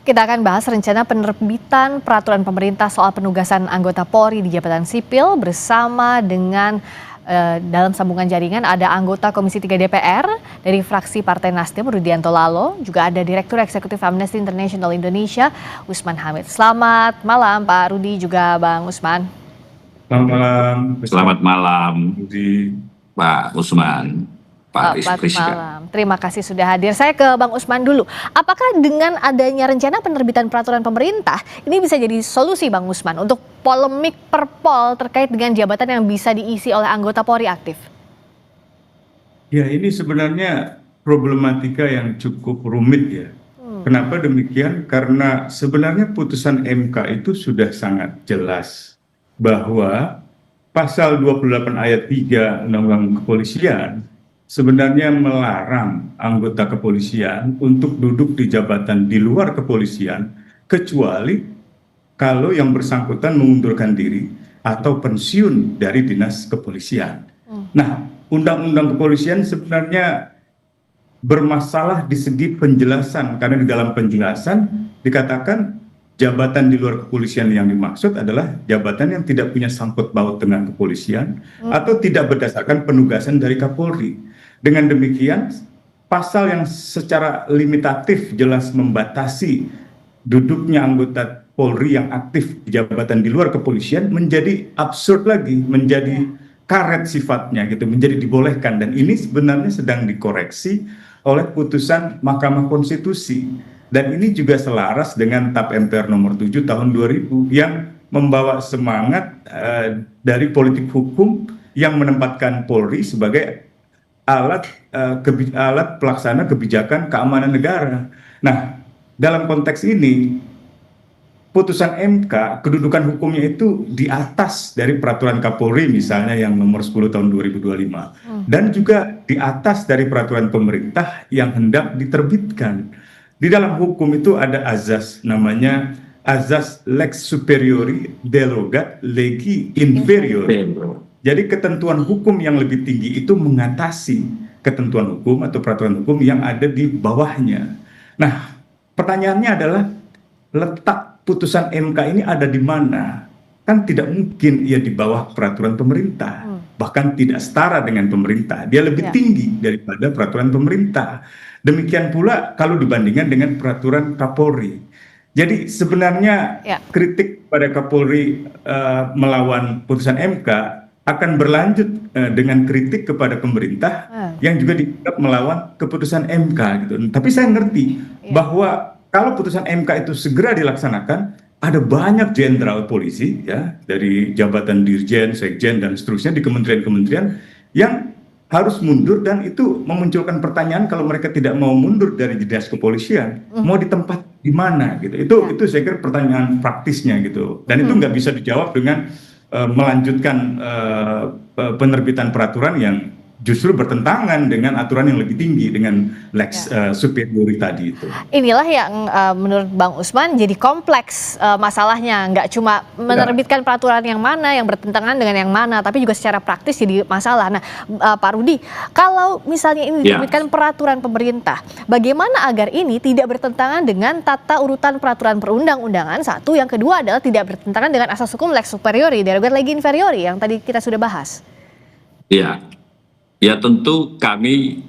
Kita akan bahas rencana penerbitan peraturan pemerintah soal penugasan anggota Polri di jabatan sipil bersama dengan dalam sambungan jaringan ada anggota Komisi 3 DPR dari fraksi Partai Nasdem Rudianto Lalo, juga ada Direktur Eksekutif Amnesty International Indonesia Usman Hamid. Selamat malam Pak Rudi juga Bang Usman. Selamat malam. Selamat malam, Di Pak Usman, Pak Rizka. Malam. Terima kasih sudah hadir. Saya ke Bang Usman dulu. Apakah dengan adanya rencana penerbitan peraturan pemerintah, ini bisa jadi solusi Bang Usman untuk polemik Perpol terkait dengan jabatan yang bisa diisi oleh anggota Polri aktif? Ya, ini sebenarnya problematika yang cukup rumit ya. Kenapa demikian? Karena sebenarnya putusan MK itu sudah sangat jelas bahwa pasal 28 ayat 3 Undang-Undang Kepolisian sebenarnya melarang anggota kepolisian untuk duduk di jabatan di luar kepolisian kecuali kalau yang bersangkutan mengundurkan diri atau pensiun dari dinas kepolisian. Nah, undang-undang kepolisian sebenarnya bermasalah di segi penjelasan, karena di dalam penjelasan dikatakan jabatan di luar kepolisian yang dimaksud adalah jabatan yang tidak punya sangkut paut dengan kepolisian atau tidak berdasarkan penugasan dari Kapolri. Dengan demikian, pasal yang secara limitatif jelas membatasi duduknya anggota Polri yang aktif di jabatan di luar kepolisian menjadi absurd lagi, menjadi karet sifatnya gitu, menjadi dibolehkan, dan ini sebenarnya sedang dikoreksi oleh putusan Mahkamah Konstitusi. Dan ini juga selaras dengan TAP MPR nomor 7 tahun 2000 yang membawa semangat dari politik hukum yang menempatkan Polri sebagai alat pelaksana kebijakan keamanan negara. Nah, dalam konteks ini putusan MK kedudukan hukumnya itu di atas dari peraturan Kapolri misalnya yang nomor 10 tahun 2025 dan juga di atas dari peraturan pemerintah yang hendak diterbitkan. Di dalam hukum itu ada azas, namanya azas lex superiori derogat legi inferiori. Jadi ketentuan hukum yang lebih tinggi itu mengatasi ketentuan hukum atau peraturan hukum yang ada di bawahnya. Nah, pertanyaannya adalah letak putusan MK ini ada di mana? Kan tidak mungkin ia di bawah peraturan pemerintah, bahkan tidak setara dengan pemerintah. Dia lebih tinggi daripada peraturan pemerintah. Demikian pula kalau dibandingkan dengan peraturan Kapolri. Jadi sebenarnya kritik pada Kapolri melawan putusan MK akan berlanjut dengan kritik kepada pemerintah yang juga dianggap melawan keputusan MK gitu. Tapi saya ngerti bahwa kalau putusan MK itu segera dilaksanakan, ada banyak jenderal polisi ya dari jabatan dirjen, sekjen dan seterusnya di kementerian-kementerian yang harus mundur, dan itu memunculkan pertanyaan kalau mereka tidak mau mundur dari dinas kepolisian, mau ditempat di mana gitu. Itu saya kira pertanyaan praktisnya gitu. Dan itu nggak bisa dijawab dengan melanjutkan penerbitan peraturan yang justru bertentangan dengan aturan yang lebih tinggi, dengan lex superiori tadi itu. Inilah yang menurut Bang Usman jadi kompleks masalahnya, nggak cuma menerbitkan peraturan yang mana yang bertentangan dengan yang mana, tapi juga secara praktis jadi masalah. Nah, Pak Rudi, kalau misalnya ini diterbitkan peraturan pemerintah, bagaimana agar ini tidak bertentangan dengan tata urutan peraturan perundang-undangan? Satu, yang kedua adalah tidak bertentangan dengan asas hukum lex superiori, derogat legi inferiori yang tadi kita sudah bahas. Ya, tentu kami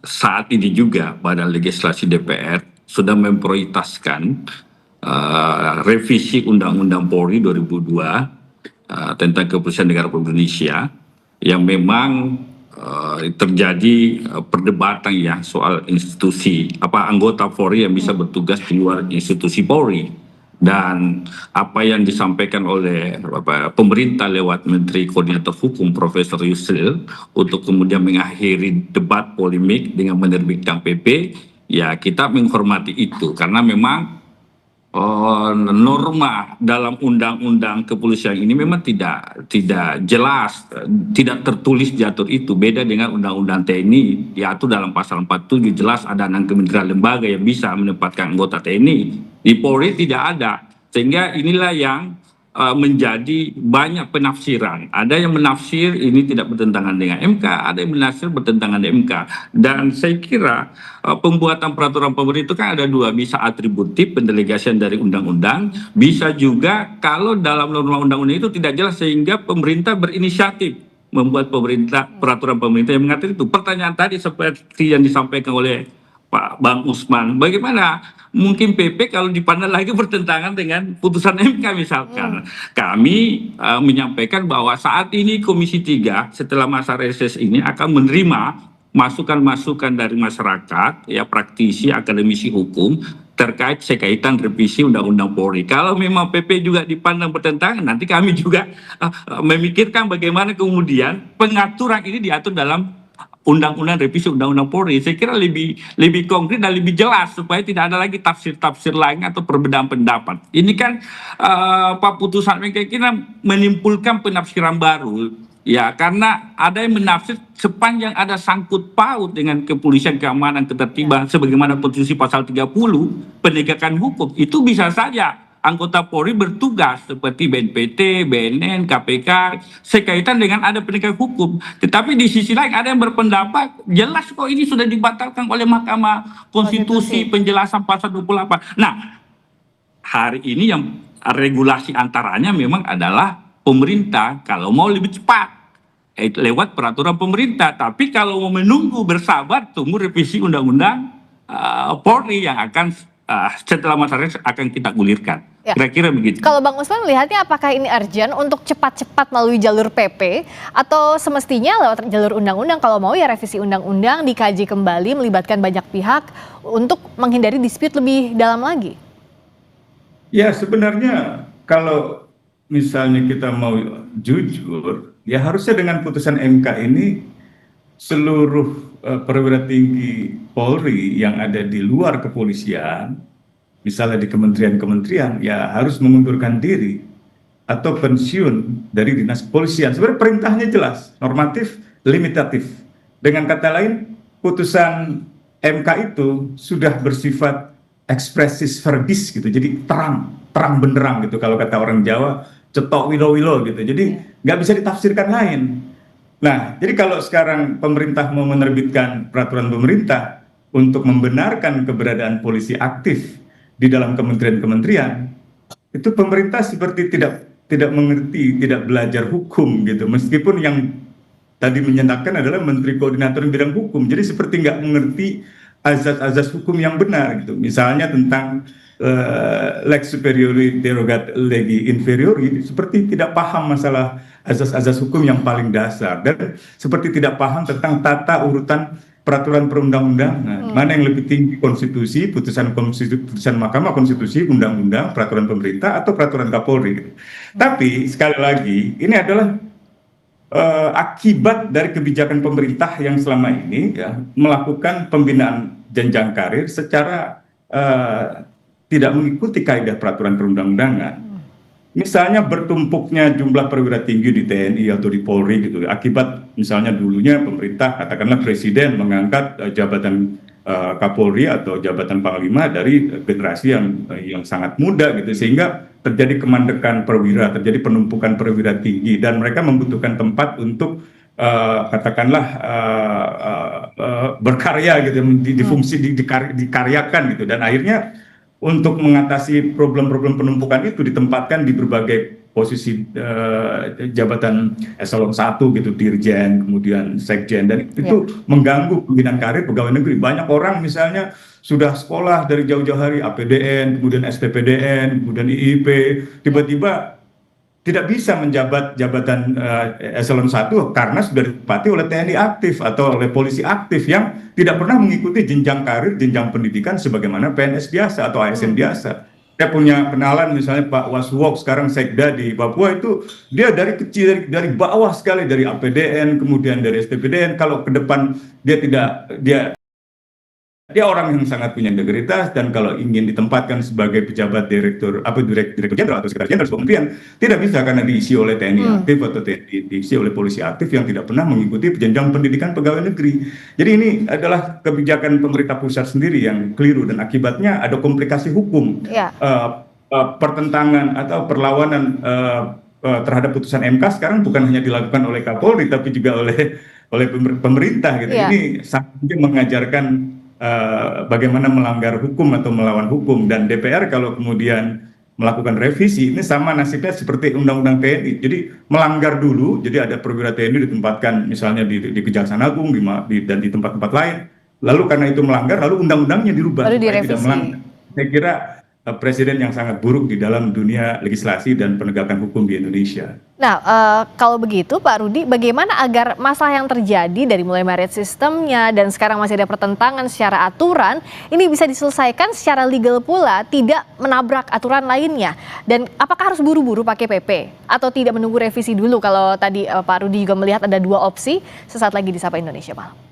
saat ini juga pada legislasi DPR sudah memprioritaskan revisi Undang-Undang Polri 2002 tentang Kepolisian Negara Republik Indonesia yang memang terjadi perdebatan ya soal institusi anggota Polri yang bisa bertugas di luar institusi Polri. Dan apa yang disampaikan oleh pemerintah lewat Menteri Koordinator Hukum Profesor Yusril untuk kemudian mengakhiri debat polemik dengan menerbitkan PP, ya kita menghormati itu karena memang norma dalam undang-undang kepolisian ini memang tidak jelas, tidak tertulis diatur itu. Beda dengan undang-undang TNI, diatur dalam pasal 47 jelas ada 6 kementerian lembaga yang bisa menempatkan anggota TNI. Di Polri tidak ada, sehingga inilah yang menjadi banyak penafsiran. Ada yang menafsir ini tidak bertentangan dengan MK, ada yang menafsir bertentangan dengan MK. Dan saya kira pembuatan peraturan pemerintah itu kan ada dua, bisa atributif pendelegasian dari undang-undang, bisa juga kalau dalam norma undang-undang itu tidak jelas sehingga pemerintah berinisiatif membuat peraturan pemerintah yang mengatur itu. Pertanyaan tadi seperti yang disampaikan oleh Pak Bang Usman, bagaimana mungkin PP kalau dipandang lagi bertentangan dengan putusan MK misalkan. Kami menyampaikan bahwa saat ini Komisi 3 setelah masa reses ini akan menerima masukan-masukan dari masyarakat, ya praktisi, akademisi hukum terkait sekaitan revisi Undang-Undang Polri. Kalau memang PP juga dipandang bertentangan, nanti kami juga memikirkan bagaimana kemudian pengaturan ini diatur dalam Undang-Undang revisi Undang-Undang Polri. Saya kira lebih konkret dan lebih jelas supaya tidak ada lagi tafsir-tafsir lain atau perbedaan pendapat. Ini kan Pak putusan MK kita menimbulkan penafsiran baru. Ya, karena ada yang menafsir sepanjang ada sangkut paut dengan kepolisian, keamanan, ketertiban, sebagaimana Konstitusi pasal 30, penegakan hukum, itu bisa saja anggota Polri bertugas seperti BNPT, BNN, KPK, sekaitan dengan ada penegakan hukum. Tetapi di sisi lain ada yang berpendapat, jelas kok ini sudah dibatalkan oleh Mahkamah Konstitusi, penjelasan pasal 28. Nah, hari ini yang regulasi antaranya memang adalah pemerintah kalau mau lebih cepat lewat peraturan pemerintah, tapi kalau mau menunggu bersabar tunggu revisi undang-undang Polri yang akan setelah masa reses akan kita gulirkan. Ya. Kira-kira begitu. Kalau Bang Usman melihatnya apakah ini urgent untuk cepat-cepat melalui jalur PP atau semestinya lewat jalur undang-undang, kalau mau ya revisi undang-undang dikaji kembali melibatkan banyak pihak untuk menghindari dispute lebih dalam lagi? Ya sebenarnya kalau misalnya kita mau jujur, ya harusnya dengan putusan MK ini seluruh perwira tinggi Polri yang ada di luar kepolisian, misalnya di kementerian-kementerian, ya harus mengundurkan diri atau pensiun dari dinas kepolisian. Sebenarnya perintahnya jelas, normatif, limitatif. Dengan kata lain, putusan MK itu sudah bersifat expressis verbis gitu, jadi terang benderang gitu kalau kata orang Jawa, cetok wilo-wilo gitu. Jadi nggak bisa ditafsirkan lain. Nah, jadi kalau sekarang pemerintah mau menerbitkan peraturan pemerintah untuk membenarkan keberadaan polisi aktif di dalam kementerian-kementerian, itu pemerintah seperti tidak mengerti, tidak belajar hukum gitu. Meskipun yang tadi menyatakan adalah Menteri Koordinator Bidang Hukum, jadi seperti nggak mengerti azas-azas hukum yang benar gitu. Misalnya tentang lex superiori derogat legi inferiori, seperti tidak paham masalah azas-azas hukum yang paling dasar, dan seperti tidak paham tentang tata urutan peraturan perundang-undangan, mana yang lebih tinggi, konstitusi, putusan Mahkamah Konstitusi, undang-undang, peraturan pemerintah, atau peraturan Kapolri gitu. Tapi sekali lagi ini adalah akibat dari kebijakan pemerintah yang selama ini ya melakukan pembinaan jenjang karir secara tidak mengikuti kaidah peraturan perundang-undangan. Misalnya bertumpuknya jumlah perwira tinggi di TNI atau di Polri gitu. Akibat misalnya dulunya pemerintah, katakanlah presiden mengangkat jabatan Kapolri atau jabatan Panglima dari generasi yang sangat muda gitu, sehingga terjadi kemandekan perwira, terjadi penumpukan perwira tinggi, dan mereka membutuhkan tempat untuk katakanlah berkarya gitu, difungsi dikaryakan gitu, dan akhirnya untuk mengatasi problem-problem penumpukan itu ditempatkan di berbagai posisi jabatan eselon 1 gitu, dirjen, kemudian sekjen, dan itu mengganggu pembinaan karir pegawai negeri. Banyak orang misalnya sudah sekolah dari jauh-jauh hari, APDN, kemudian SPPDN, kemudian IIP, tiba-tiba tidak bisa menjabat jabatan eselon 1 karena sudah ditempati oleh TNI aktif atau oleh polisi aktif yang tidak pernah mengikuti jenjang karir, jenjang pendidikan sebagaimana PNS biasa atau ASN biasa. Saya punya kenalan misalnya Pak Waswok, sekarang Sekda di Papua, itu dia dari kecil, dari bawah sekali, dari APDN, kemudian dari SPPDN. Kalau ke depan dia orang yang sangat punya integritas, dan kalau ingin ditempatkan sebagai pejabat direktur jenderal atau sekretaris jenderal kementerian, tidak bisa karena diisi oleh TNI aktif atau diisi oleh polisi aktif yang tidak pernah mengikuti jenjang pendidikan pegawai negeri. Jadi ini adalah kebijakan pemerintah pusat sendiri yang keliru, dan akibatnya ada komplikasi hukum. pertentangan atau perlawanan terhadap putusan MK sekarang bukan hanya dilakukan oleh Kapolri tapi juga oleh pemerintah gitu. Iya. Ini sangat mungkin mengajarkan bagaimana melanggar hukum atau melawan hukum, dan DPR kalau kemudian melakukan revisi ini sama nasibnya seperti Undang-Undang TNI. Jadi melanggar dulu, jadi ada perwira TNI ditempatkan misalnya di Kejaksaan Agung dan di tempat-tempat lain. Lalu karena itu melanggar, lalu undang-undangnya dirubah Baru supaya tidak direvisi. melanggar. Saya kira presiden yang sangat buruk di dalam dunia legislasi dan penegakan hukum di Indonesia. Nah, kalau begitu Pak Rudi, bagaimana agar masalah yang terjadi dari mulai merit sistemnya dan sekarang masih ada pertentangan secara aturan, ini bisa diselesaikan secara legal pula, tidak menabrak aturan lainnya? Dan apakah harus buru-buru pakai PP atau tidak menunggu revisi dulu? Kalau tadi Pak Rudi juga melihat ada dua opsi, sesaat lagi di Sapa Indonesia Malam.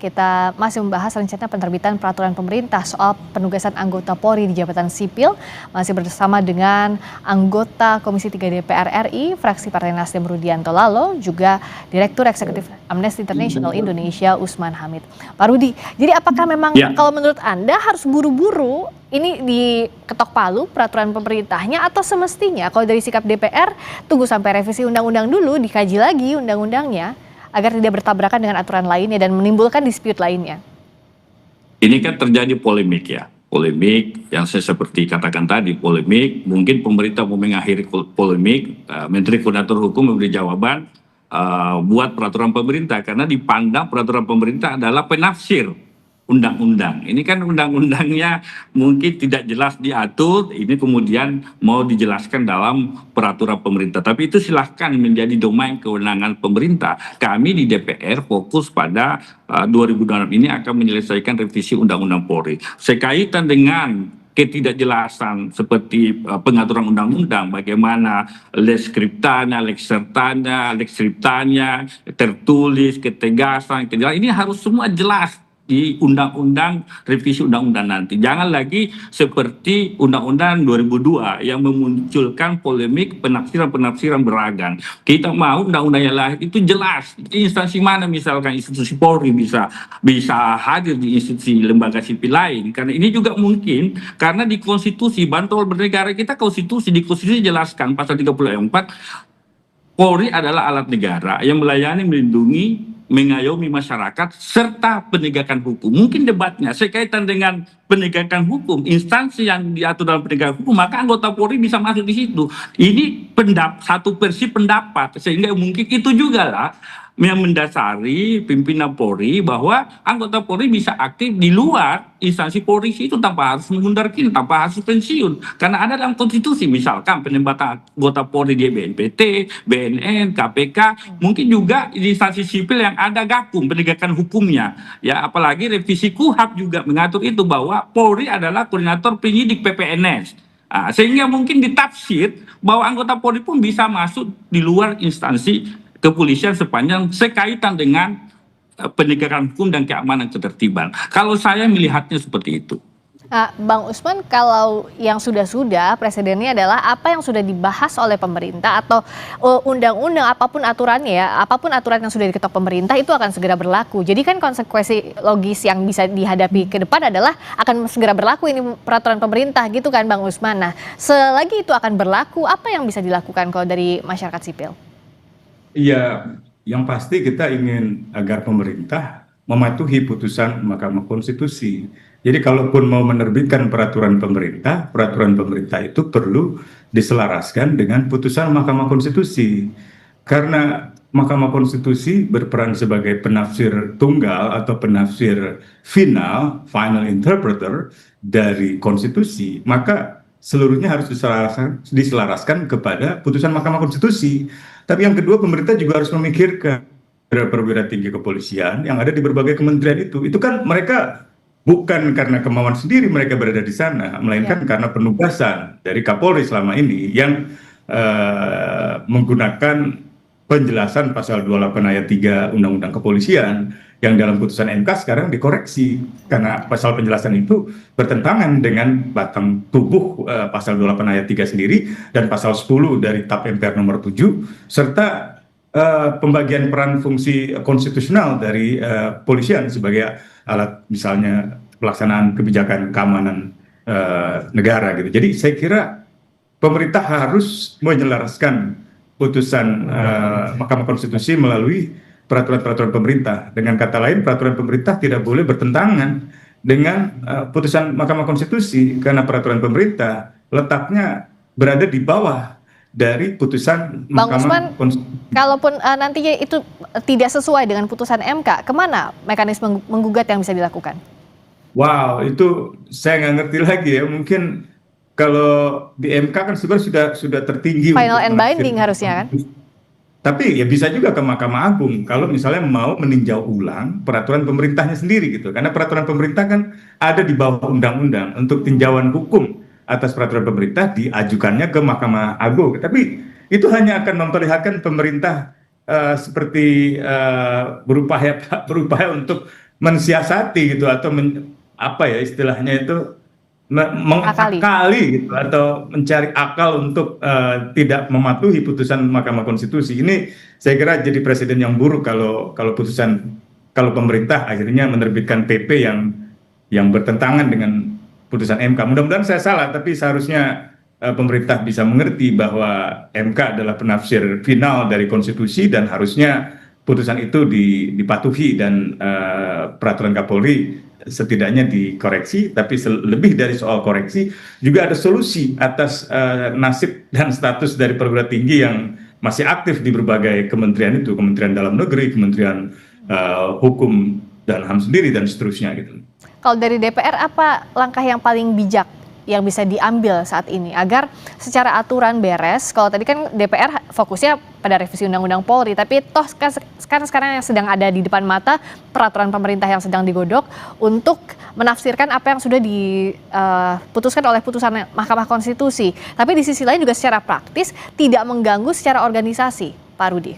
Kita masih membahas rencana penerbitan peraturan pemerintah soal penugasan anggota Polri di jabatan sipil. Masih bersama dengan anggota Komisi 3 DPR RI, fraksi Partai Nasdem Rudianto Lalo, juga Direktur Eksekutif Amnesty International Indonesia Usman Hamid. Pak Rudi, jadi apakah memang kalau menurut Anda harus buru-buru ini diketok palu peraturan pemerintahnya, atau semestinya kalau dari sikap DPR tunggu sampai revisi undang-undang dulu, dikaji lagi undang-undangnya agar tidak bertabrakan dengan aturan lainnya dan menimbulkan dispute lainnya? Ini kan terjadi polemik ya. Polemik yang saya seperti katakan tadi, polemik. Mungkin pemerintah mau mengakhiri polemik, Menteri Koordinator Hukum memberi jawaban buat peraturan pemerintah. Karena dipandang peraturan pemerintah adalah penafsir undang-undang. Ini kan undang-undangnya mungkin tidak jelas diatur, ini kemudian mau dijelaskan dalam peraturan pemerintah. Tapi itu silahkan menjadi domain kewenangan pemerintah. Kami di DPR fokus pada 2026 ini akan menyelesaikan revisi Undang-Undang Polri. Sekaitan dengan ketidakjelasan seperti pengaturan undang-undang, bagaimana lex scriptana, lex sertana, lex scriptanya, tertulis, ketegasan, ini harus semua jelas di undang-undang, revisi undang-undang nanti. Jangan lagi seperti undang-undang 2002 yang memunculkan polemik penafsiran-penafsiran beragam. Kita mau undang-undang yang lahir itu jelas. Di instansi mana misalkan institusi Polri bisa hadir di institusi lembaga sipil lain. Karena ini juga mungkin karena di konstitusi Bantol bernegara kita, di konstitusi jelaskan pasal 34, Polri adalah alat negara yang melayani, melindungi, mengayomi masyarakat serta penegakan hukum. Mungkin debatnya sekaitan dengan penegakan hukum, instansi yang diatur dalam penegakan hukum, maka anggota Polri bisa masuk di situ. Ini satu versi pendapat, sehingga mungkin itu juga lah yang mendasari pimpinan Polri bahwa anggota Polri bisa aktif di luar instansi Polri itu tanpa harus mengundar kini, tanpa harus pensiun. Karena ada dalam konstitusi, misalkan penempatan anggota Polri di BNPT, BNN, KPK, mungkin juga di instansi sipil yang ada gabung penegakan hukumnya. Ya, apalagi revisi KUHP juga mengatur itu bahwa Polri adalah koordinator penyidik PPNS. Sehingga mungkin ditafsir bahwa anggota Polri pun bisa masuk di luar instansi kepolisian sepanjang sekaitan dengan penegakan hukum dan keamanan ketertiban. Kalau saya melihatnya seperti itu. Bang Usman, kalau yang sudah-sudah presidennya adalah apa yang sudah dibahas oleh pemerintah atau undang-undang apapun aturannya ya, apapun aturan yang sudah diketok pemerintah itu akan segera berlaku. Jadi kan konsekuensi logis yang bisa dihadapi ke depan adalah akan segera berlaku ini peraturan pemerintah gitu kan Bang Usman. Nah, selagi itu akan berlaku, apa yang bisa dilakukan kalau dari masyarakat sipil? Iya, yang pasti kita ingin agar pemerintah mematuhi putusan Mahkamah Konstitusi. Jadi kalaupun mau menerbitkan peraturan pemerintah itu perlu diselaraskan dengan putusan Mahkamah Konstitusi. Karena Mahkamah Konstitusi berperan sebagai penafsir tunggal atau penafsir final interpreter dari konstitusi, maka seluruhnya harus diselaraskan kepada putusan Mahkamah Konstitusi. Tapi yang kedua, pemerintah juga harus memikirkan perwira tinggi kepolisian yang ada di berbagai kementerian itu. Itu kan mereka bukan karena kemauan sendiri mereka berada di sana, melainkan karena penugasan dari Kapolri selama ini yang menggunakan penjelasan pasal 28 ayat 3 Undang-Undang Kepolisian yang dalam putusan MK sekarang dikoreksi karena pasal penjelasan itu bertentangan dengan batang tubuh pasal 28 ayat 3 sendiri dan pasal 10 dari TAP MPR nomor 7 serta pembagian peran fungsi konstitusional dari polisian sebagai alat misalnya pelaksanaan kebijakan keamanan negara gitu. Jadi saya kira pemerintah harus menyelaraskan putusan Mahkamah Konstitusi melalui peraturan-peraturan pemerintah. Dengan kata lain, peraturan pemerintah tidak boleh bertentangan dengan putusan Mahkamah Konstitusi karena peraturan pemerintah letaknya berada di bawah dari putusan Bang Usman, Mahkamah Konstitusi. kalaupun nantinya itu tidak sesuai dengan putusan MK, kemana mekanisme menggugat yang bisa dilakukan? Wow, itu saya nggak ngerti lagi ya. Mungkin kalau di MK kan sebenarnya sudah tertinggi Final untuk and binding menafsirkan harusnya kan? konstitusi. Tapi ya bisa juga ke Mahkamah Agung kalau misalnya mau meninjau ulang peraturan pemerintahnya sendiri gitu. Karena peraturan pemerintah kan ada di bawah undang-undang. Untuk tinjauan hukum atas peraturan pemerintah diajukannya ke Mahkamah Agung. Tapi itu hanya akan memperlihatkan pemerintah seperti berupaya untuk mensiasati gitu atau apa ya istilahnya itu mengakali gitu atau mencari akal untuk tidak mematuhi putusan Mahkamah Konstitusi. Ini saya kira jadi presiden yang buruk kalau pemerintah akhirnya menerbitkan PP yang bertentangan dengan putusan MK. Mudah-mudahan saya salah, tapi seharusnya pemerintah bisa mengerti bahwa MK adalah penafsir final dari konstitusi dan harusnya putusan itu dipatuhi dan peraturan Kapolri setidaknya dikoreksi. Tapi lebih dari soal koreksi juga ada solusi atas nasib dan status dari perguruan tinggi yang masih aktif di berbagai kementerian itu, Kementerian Dalam Negeri, Kementerian Hukum dan HAM sendiri dan seterusnya gitu. Kalau dari DPR apa langkah yang paling bijak yang bisa diambil saat ini agar secara aturan beres? Kalau tadi kan DPR fokusnya pada revisi Undang-Undang Polri, tapi toh sekarang yang sedang ada di depan mata peraturan pemerintah yang sedang digodok untuk menafsirkan apa yang sudah diputuskan oleh putusan Mahkamah Konstitusi. Tapi di sisi lain juga secara praktis tidak mengganggu secara organisasi, Pak Rudi.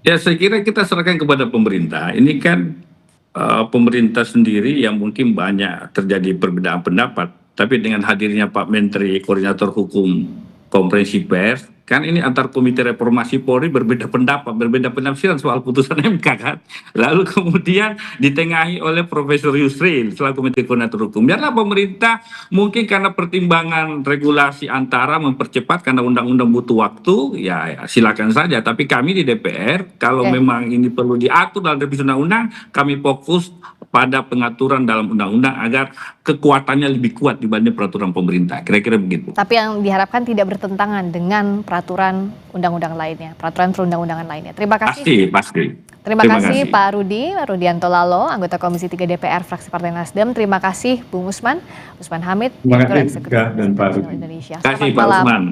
Ya, saya kira kita serahkan kepada pemerintah. Ini kan pemerintah sendiri yang mungkin banyak terjadi perbedaan pendapat. Tapi dengan hadirnya Pak Menteri Koordinator Hukum Konferensi Pers, kan ini antar Komite Reformasi Polri berbeda pendapat, berbeda penafsiran soal putusan MK kan. Lalu kemudian ditengahi oleh Profesor Yusril selaku Menteri Koordinator Hukum. Biarlah pemerintah mungkin karena pertimbangan regulasi antara mempercepat karena undang-undang butuh waktu, ya silakan saja. Tapi kami di DPR, kalau memang ini perlu diatur dalam revisi undang-undang, kami fokus pada pengaturan dalam undang-undang agar kekuatannya lebih kuat dibanding peraturan pemerintah. Kira-kira begitu. Tapi yang diharapkan tidak bertentangan dengan peraturan undang-undang lainnya, peraturan perundang-undangan lainnya. Terima kasih. Pasti. Terima kasih Pak Rudianto Lalo, anggota Komisi 3 DPR fraksi Partai Nasdem. Terima kasih Bung Usman Hamid, Direktur Eksekutif dan Pak Rudi. Indonesia. Terima kasih Pak Usman.